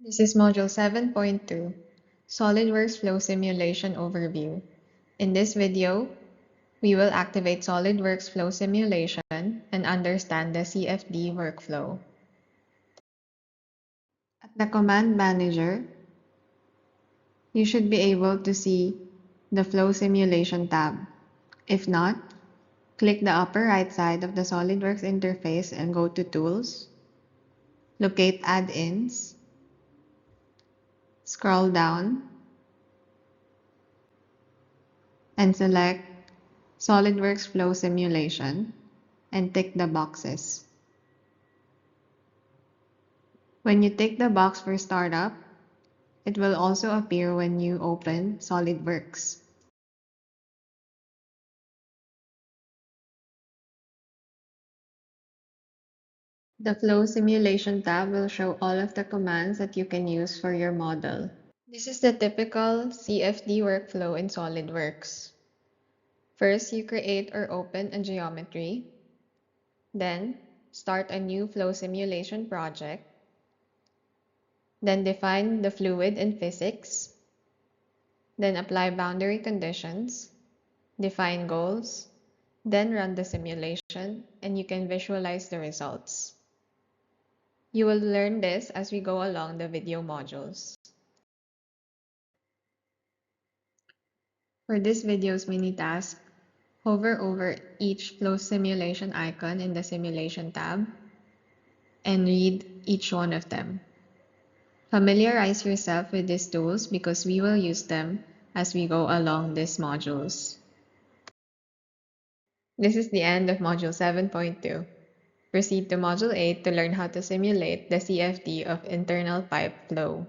This is Module 7.2, SolidWorks Flow Simulation Overview. In this video, we will activate SolidWorks Flow Simulation and understand the CFD workflow. At the Command Manager, you should be able to see the Flow Simulation tab. If not, click the upper right side of the SolidWorks interface and go to Tools, locate Add-ins, scroll down, and select SolidWorks Flow Simulation and tick the boxes. When you tick the box for startup, it will also appear when you open SolidWorks. The Flow Simulation tab will show all of the commands that you can use for your model. This is the typical CFD workflow in SolidWorks. First, you create or open a geometry. Then, start a new flow simulation project. Then define the fluid and physics. Then apply boundary conditions, define goals, then run the simulation, and you can visualize the results. You will learn this as we go along the video modules. For this video's mini task, hover over each flow simulation icon in the Simulation tab and read each one of them. Familiarize yourself with these tools because we will use them as we go along these modules. This is the end of Module 7.2. Proceed to Module 8 to learn how to simulate the CFD of internal pipe flow.